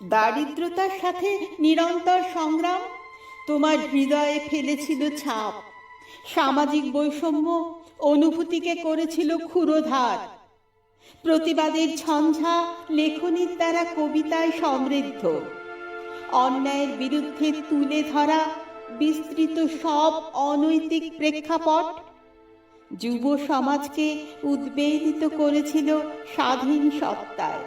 দারিদ্রতার সাথে নিরন্তর সংগ্রাম তোমার হৃদয়ে ফেলেছিল ছাপ। সামাজিক বৈষম্য অনুভূতিকে করেছিল ক্ষুরোধার। প্রতিবাদের ঝঞ্ঝা লেখনীর দ্বারা কবিতায় সমৃদ্ধ। অন্যায়ের বিরুদ্ধে তুলে ধরা বিস্তৃত সব অনৈতিক প্রেক্ষাপট যুব সমাজকে উদ্বেলিত করেছিল স্বাধীন সত্তায়।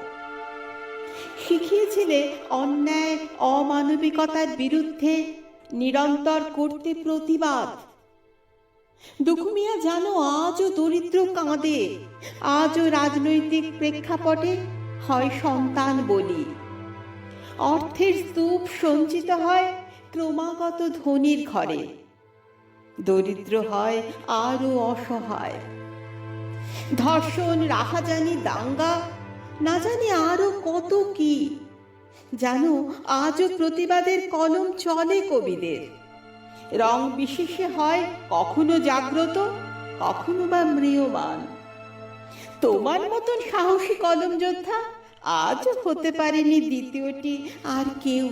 শিখিয়েছিলে অন্যায় অমানবিকতার বিরুদ্ধে নিরন্তর করতে প্রতিবাদ। দুখু মিয়া জানো, আজও দরিদ্র কাঁদে, আজও রাজনৈতিক প্রেক্ষাপটে হয় সন্তান বলি। অর্থের স্তূপ সঞ্চিত হয় ক্রমাগত ধনীর ঘরে, দরিদ্র হয় আরো অসহায়। ধর্ষণ, রাহাজানি, দাঙ্গা, না জানি আরো কত কি। জানো, আজও প্রতিবাদের কলম চলে কবিদের। রং বিশেষে হয় কখনো জাগ্রত, কখনো বা ম্রিয়মান। তোমার মতন সাহসী কলম যোদ্ধা আজও হতে পারেনি দ্বিতীয়টি আর কেউ।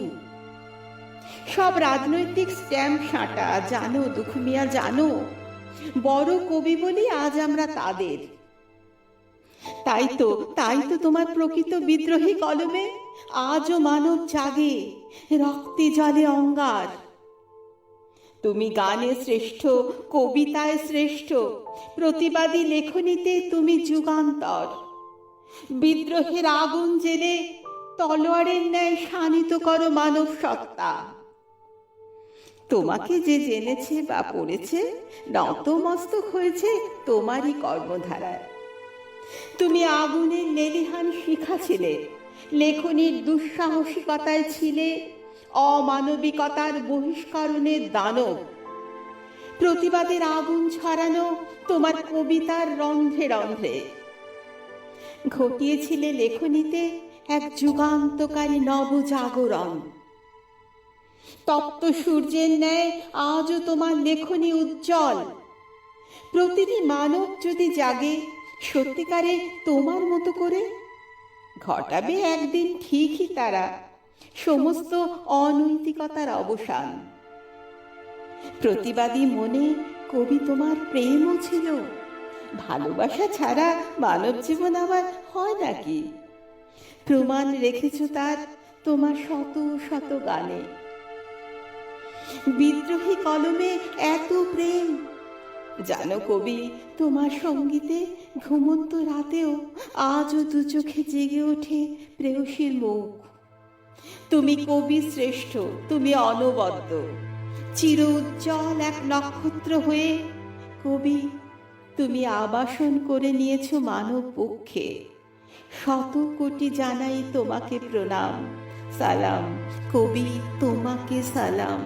সব রাজনৈতিক স্ট্যাম্প সাঁটা, জানো দুখু মিয়া, জানো। বড় কবি বলি আজ আমরা তাদের। তাই তো তোমার প্রকৃত বিদ্রোহী কলমে আজও মানব জাগে, রক্তে জলে অঙ্গার। তুমি গানে শ্রেষ্ঠ, কবিতায় শ্রেষ্ঠ, প্রতিবাদী লেখনীতে তুমি যুগান্তর। বিদ্রোহের আগুন জেলে তলোয়ারের ন্যায় শানিত করো মানব সত্তা। তোমাকে যে জেনেছে বা পড়েছে নতমস্তক হয়েছে তোমারই কর্মধারায়। তুমি আগুনের লেলিহান শিখা ছিলে, লেখনীর দুঃসাহসিকতায় ছিলে অমানবিকতার বহিষ্করণের দানব। প্রতিবাদের আগুন ছড়ানো তোমার কবিতার রন্ধ্রে রন্ধ্রে। ঘটিয়েছিলে লেখনীতে এক যুগান্তকারী নবজাগরণ। তপ্ত সূর্যের ন্যায় আজও তোমার লেখনী উজ্জ্বল। প্রতিটি মানব যদি জাগে সত্যিকারে তোমার মতো করে, ঘটাবে একদিন ঠিকই তারা সমস্ত অনৈতিকতার অবসান। প্রতিবাদী মনে কবি তোমার প্রেমও ছিল। ভালোবাসা ছাড়া মানব জীবন আবার হয় নাকি? প্রমাণ রেখেছ তার তোমার শত শত গানে। বিদ্রোহী কলমে এত প্রেম, জানো কবি, তোমার সঙ্গীতে ঘুমন্ত রাতেও আজও দু চোখে জেগে ওঠে প্রেয়সীর মুখ। তুমি কবি শ্রেষ্ঠ, তুমি অনবদ্য, চির উজ্জ্বল এক নক্ষত্র হয়ে। কবি, তুমি আবাসন করে নিয়েছ মানব পক্ষে। শত কোটি জানাই তোমাকে প্রণাম, সালাম। কবি, তোমাকে সালাম।